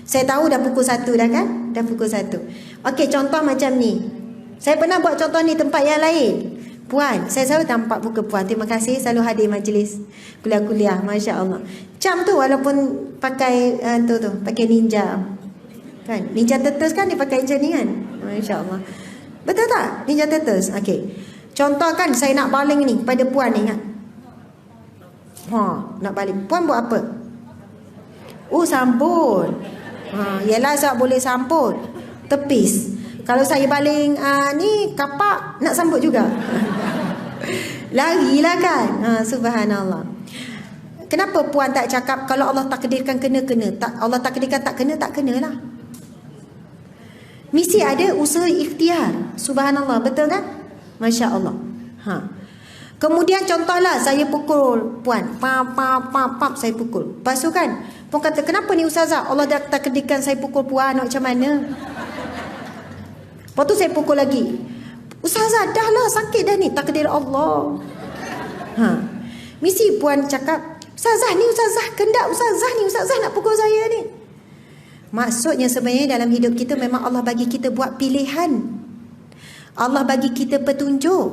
Saya tahu dah pukul 1 dah kan? Dah pukul 1. Okey, contoh macam ni. Saya pernah buat contoh ni tempat yang lain. Puan, saya selalu tampak muka Puan. Terima kasih selalu hadir majlis kuliah-kuliah. Masya Allah. Cam tu walaupun pakai pakai ninja. Kan? Ninja Turtles kan dia pakai macam ni kan? Masya Allah. Betul tak? Ninja Turtles. Okey. Contoh kan saya nak baling ni pada Puan ni kan? Nak baling. Puan buat apa? Sambut. Yelah saya boleh sambut. Tepis. Kalau saya baling ni kapak, nak sambut juga. Larilah kan. Subhanallah. Kenapa Puan tak cakap kalau Allah takdirkan kena-kena? Allah takdirkan tak kena, tak kenalah. Mesti ada usaha ikhtiar. Subhanallah, betul kan? Masya Allah. Kemudian contohlah saya pukul Puan. Pap, saya pukul. Lepas tu kan, Puan kata, kenapa ni Ustazah? Allah dah takdirkan saya pukul Puan, macam mana? Lepas tu saya pukul lagi. Ustazah, dah lah sakit dah ni. Takdir Allah. Mesti Puan cakap, Ustazah ni Ustazah, kendak Ustazah ni Ustazah nak pukul saya ni. Maksudnya sebenarnya dalam hidup kita memang Allah bagi kita buat pilihan. Allah bagi kita petunjuk.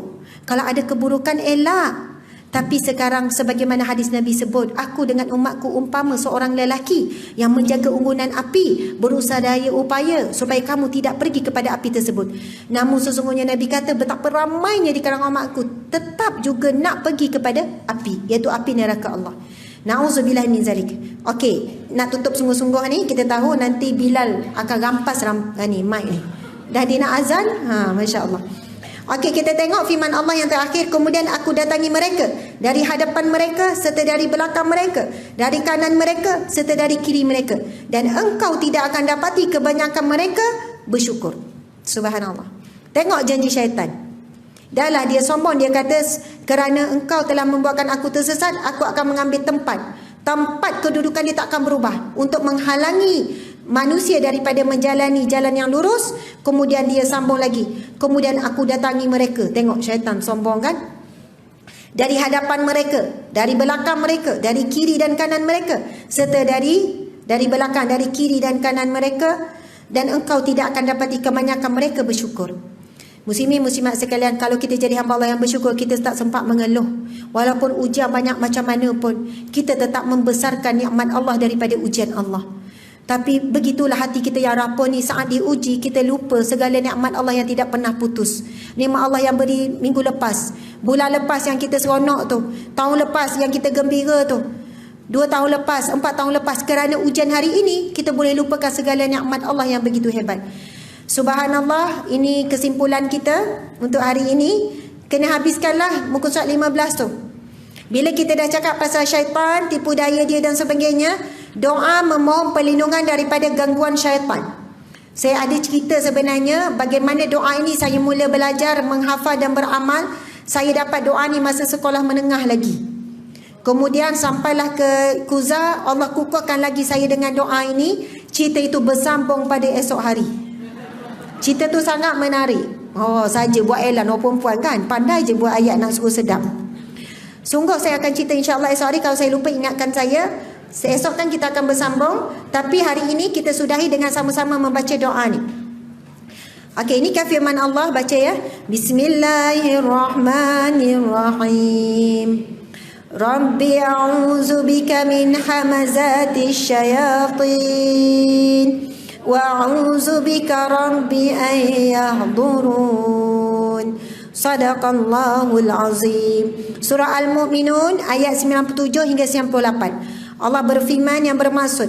Kalau ada keburukan elak. Tapi sekarang sebagaimana hadis Nabi sebut, aku dengan umatku umpama seorang lelaki yang menjaga unggunan api, berusaha daya upaya supaya kamu tidak pergi kepada api tersebut. Namun sesungguhnya Nabi kata betapa ramainya di kalangan umatku tetap juga nak pergi kepada api, iaitu api neraka Allah. Na'udzubillah min zalik. Okey, nak tutup sungguh-sungguh ni, kita tahu nanti Bilal akan rampas ni mic ni. Dah dia nak azan? Masya Allah. Okey, kita tengok firman Allah yang terakhir. Kemudian aku datangi mereka dari hadapan mereka serta dari belakang mereka, dari kanan mereka serta dari kiri mereka, dan engkau tidak akan dapati kebanyakan mereka bersyukur. Subhanallah. Tengok janji syaitan. Dahlah dia sombong, dia kata kerana engkau telah membuatkan aku tersesat, aku akan mengambil tempat kedudukan dia tak akan berubah untuk menghalangi manusia daripada menjalani jalan yang lurus. Kemudian dia sambung lagi, kemudian aku datangi mereka. Tengok syaitan sombong kan? Dari hadapan mereka, dari belakang mereka, dari kiri dan kanan mereka, serta dari belakang, dari kiri dan kanan mereka, dan engkau tidak akan dapati kebanyakan mereka bersyukur. Muslimin muslimat sekalian, kalau kita jadi hamba Allah yang bersyukur, kita tak sempat mengeluh. Walaupun ujian banyak macam mana pun, kita tetap membesarkan nikmat Allah daripada ujian Allah. Tapi begitulah hati kita yang rapuh ni, saat diuji kita lupa segala nikmat Allah yang tidak pernah putus. Nikmat Allah yang beri minggu lepas, bulan lepas yang kita seronok tu, tahun lepas yang kita gembira tu, 2 tahun lepas, 4 tahun lepas. Kerana ujian hari ini, kita boleh lupakan segala nikmat Allah yang begitu hebat. Subhanallah, ini kesimpulan kita untuk hari ini. Kena habiskanlah muka surat 15 tu. Bila kita dah cakap pasal syaitan, tipu daya dia dan sebagainya, doa memohon perlindungan daripada gangguan syaitan. Saya ada cerita sebenarnya bagaimana doa ini saya mula belajar, menghafal dan beramal. Saya dapat doa ni masa sekolah menengah lagi. Kemudian sampailah ke Kuza, Allah kukuhkan lagi saya dengan doa ini. Cerita itu bersambung pada esok hari. Cerita tu sangat menarik. Saja buat elan orang perempuan kan, pandai je buat ayat nak suruh sedap. Sungguh saya akan cerita insya-Allah esok hari. Kalau saya lupa ingatkan saya. Esok kan kita akan bersambung. Tapi hari ini kita sudahi dengan sama-sama membaca doa ni. Okey, ini kan firman Allah, baca ya. Bismillahirrahmanirrahim. Rabbi a'udzu bika min hamazatis syayatin wa a'udzu bika rabbi an yahdurun. Sadaqallahul azim. Surah Al-Mu'minun ayat 97 hingga 98. Allah berfirman yang bermaksud,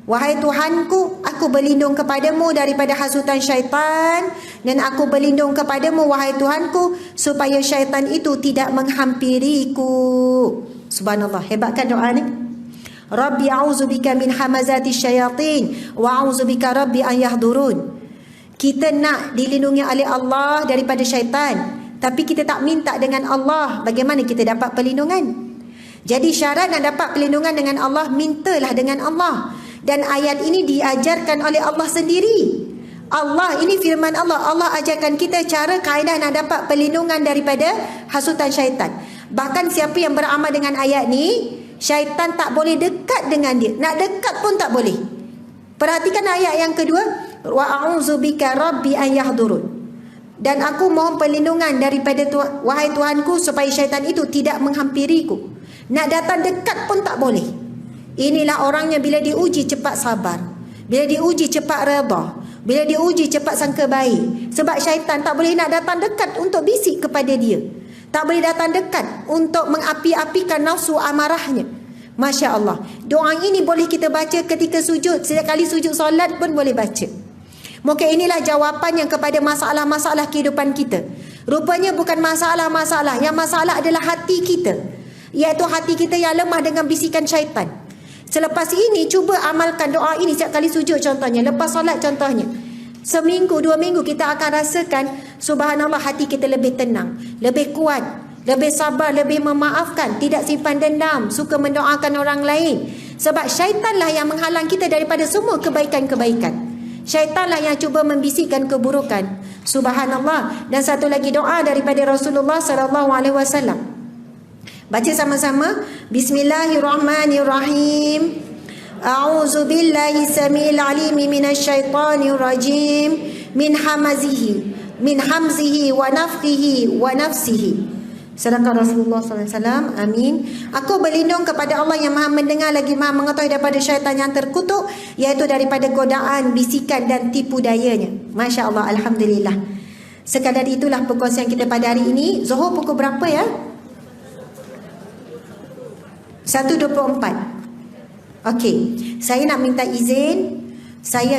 wahai Tuhanku, aku berlindung kepadamu daripada hasutan syaitan, dan aku berlindung kepadamu wahai Tuhanku supaya syaitan itu tidak menghampiriku. Subhanallah, hebat kan doa ni? Rabbi a'udzubika min hamazati syayatin wa a'udzubika rabbi an yahdurun. Kita nak dilindungi oleh Allah daripada syaitan, tapi kita tak minta dengan Allah. Bagaimana kita dapat perlindungan? Jadi syarat nak dapat perlindungan dengan Allah, mintalah dengan Allah. Dan ayat ini diajarkan oleh Allah sendiri. Allah, ini firman Allah. Allah ajarkan kita cara kaedah nak dapat perlindungan daripada hasutan syaitan. Bahkan siapa yang beramal dengan ayat ni, syaitan tak boleh dekat dengan dia. Nak dekat pun tak boleh. Perhatikan ayat yang kedua, wa a'udzubika rabbi an yahdurun. Dan aku mohon perlindungan daripada wahai Tuhanku supaya syaitan itu tidak menghampiriku. Nak datang dekat pun tak boleh. Inilah orangnya bila diuji cepat sabar, bila diuji cepat redha, bila diuji cepat sangka baik. Sebab syaitan tak boleh nak datang dekat untuk bisik kepada dia, tak boleh datang dekat untuk mengapi-apikan nafsu amarahnya. Masya Allah. Doa ini boleh kita baca ketika sujud. Setiap kali sujud solat pun boleh baca. Mungkin inilah jawapan yang kepada masalah-masalah kehidupan kita. Rupanya bukan masalah-masalah. Yang masalah adalah hati kita, iaitu hati kita yang lemah dengan bisikan syaitan. Selepas ini cuba amalkan doa ini setiap kali sujud contohnya. Lepas solat contohnya. Seminggu, 2 minggu kita akan rasakan subhanallah hati kita lebih tenang, lebih kuat, lebih sabar, lebih memaafkan, tidak simpan dendam, suka mendoakan orang lain. Sebab syaitanlah yang menghalang kita daripada semua kebaikan-kebaikan. Syaitanlah yang cuba membisikkan keburukan. Subhanallah. Dan satu lagi doa daripada Rasulullah sallallahu alaihi wasallam. Baca sama-sama. Bismillahirrahmanirrahim. A'udzu billahi samil alim minasyaitonir rajim min hamzihi wa nafthihi wa nafsihi. Sedangkan Rasulullah SAW, amin. Aku berlindung kepada Allah yang maha mendengar lagi maha mengetahui daripada syaitan yang terkutuk, iaitu daripada godaan, bisikan dan tipu dayanya. Masya Allah, Alhamdulillah. Sekadar itulah perkongsian kita pada hari ini. Zuhur pukul berapa ya? 1.24. Okey, saya nak minta izin.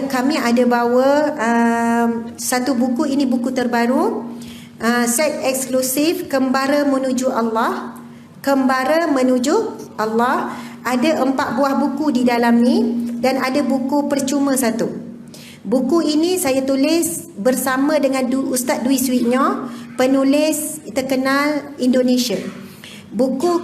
Kami ada bawa satu buku, ini buku terbaru. Set eksklusif Kembara Menuju Allah. Kembara Menuju Allah. Ada 4 buah buku di dalam ni. Dan ada buku percuma 1. Buku ini saya tulis bersama dengan Ustaz Dwi Suitnyo, penulis terkenal Indonesia. Buku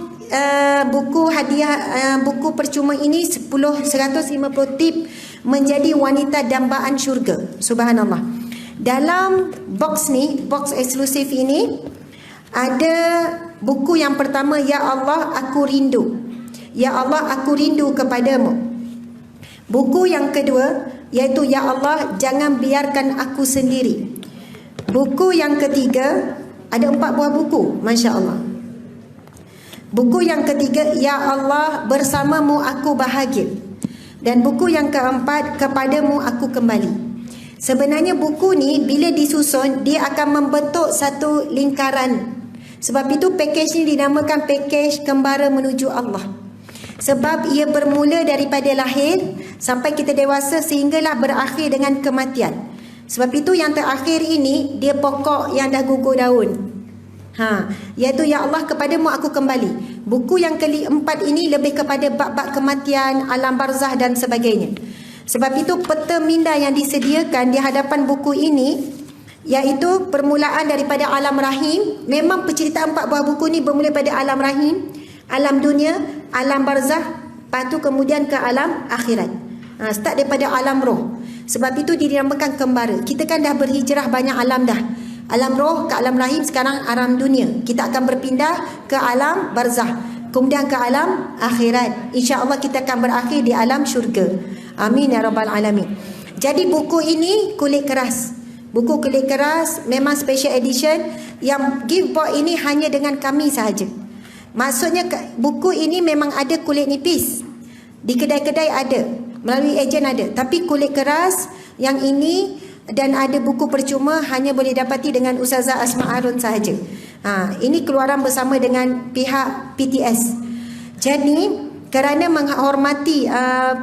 hadiah, buku percuma ini 150 tip menjadi wanita dambaan syurga. Subhanallah. Dalam box ni, box eksklusif ini, ada buku yang pertama, Ya Allah Aku Rindu. Ya Allah Aku Rindu Kepadamu. Buku yang kedua iaitu Ya Allah Jangan Biarkan Aku Sendiri. Buku yang ketiga, ada 4 buah buku, Masya Allah. Buku yang ketiga, Ya Allah Bersamamu Aku Bahagia. Dan buku yang keempat, Kepadamu Aku Kembali. Sebenarnya buku ni bila disusun, dia akan membentuk satu lingkaran. Sebab itu pakej ni dinamakan pakej Kembara Menuju Allah. Sebab ia bermula daripada lahir sampai kita dewasa sehinggalah berakhir dengan kematian. Sebab itu yang terakhir ini, dia pokok yang dah gugur daun. Iaitu Ya Allah Kepadamu Aku Kembali. Buku yang keempat ini lebih kepada bab-bab kematian, alam barzah dan sebagainya. Sebab itu peta minda yang disediakan di hadapan buku ini, iaitu permulaan daripada alam rahim. Memang penceritaan 4 buah buku ni bermula pada alam rahim, alam dunia, alam barzah, lepas tu kemudian ke alam akhirat. Start daripada alam roh. Sebab itu dinamakan kembara. Kita kan dah berhijrah banyak alam dah. Alam roh ke alam rahim, sekarang alam dunia. Kita akan berpindah ke alam barzah, kemudian ke alam akhirat. InsyaAllah kita akan berakhir di alam syurga. Amin ya rabbal alamin. Jadi buku ini kulit keras. Buku kulit keras, memang special edition. Yang gift box ini hanya dengan kami sahaja. Maksudnya buku ini memang ada kulit nipis. Di kedai-kedai ada, melalui ejen ada. Tapi kulit keras yang ini dan ada buku percuma hanya boleh dapati dengan Ustazah Asma Harun sahaja. Ini keluaran bersama dengan pihak PTS. Jadi kerana menghormati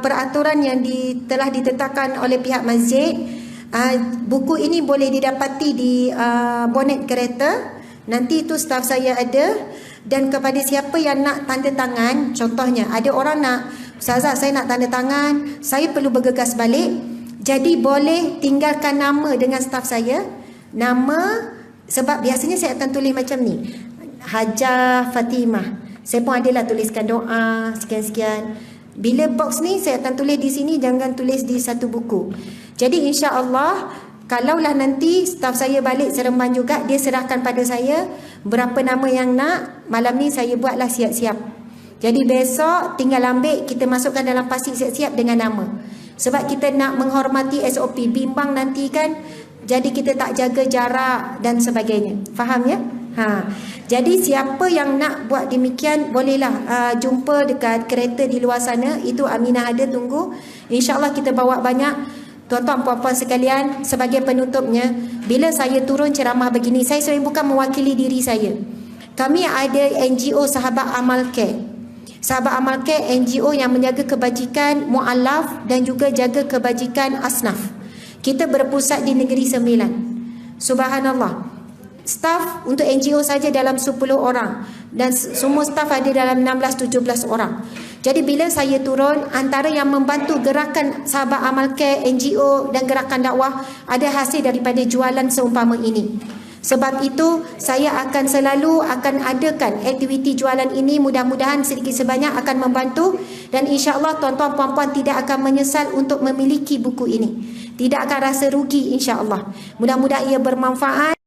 peraturan yang telah ditetapkan oleh pihak masjid, buku ini boleh didapati di bonet kereta. Nanti itu staf saya ada. Dan kepada siapa yang nak tanda tangan, contohnya ada orang nak, Ustazah saya nak tanda tangan, saya perlu bergegas balik. Jadi boleh tinggalkan nama dengan staf saya. Nama, sebab biasanya saya akan tulis macam ni, Hajah Fatimah. Saya pun adalah tuliskan doa sekian-sekian. Bila box ni saya akan tulis di sini, jangan tulis di satu buku. Jadi insya-Allah kalaulah nanti staf saya balik Seremban juga, dia serahkan pada saya berapa nama yang nak. Malam ni saya buatlah siap-siap. Jadi besok tinggal ambil, kita masukkan dalam pasir siap-siap dengan nama. Sebab kita nak menghormati SOP, bimbang nanti kan, jadi kita tak jaga jarak dan sebagainya. Faham ya? Jadi siapa yang nak buat demikian, bolehlah jumpa dekat kereta di luar sana. Itu Aminah ada tunggu. InsyaAllah kita bawa banyak. Tuan-tuan puan-puan sekalian, sebagai penutupnya, bila saya turun ceramah begini, saya sebenarnya bukan mewakili diri saya. Kami ada NGO Sahabat Amal Care. Sahabat Amal Care NGO yang menjaga kebajikan mu'alaf dan juga jaga kebajikan asnaf. Kita berpusat di Negeri Sembilan. Subhanallah. Staf untuk NGO saja dalam 10 orang dan semua staf ada dalam 16-17 orang. Jadi bila saya turun, antara yang membantu gerakan Sahabat Amal Care, NGO dan gerakan dakwah ada hasil daripada jualan seumpama ini. Sebab itu saya akan selalu adakan aktiviti jualan ini, mudah-mudahan sedikit sebanyak akan membantu dan insya-Allah tuan-tuan puan-puan tidak akan menyesal untuk memiliki buku ini. Tidak akan rasa rugi insya-Allah. Mudah-mudahan ia bermanfaat.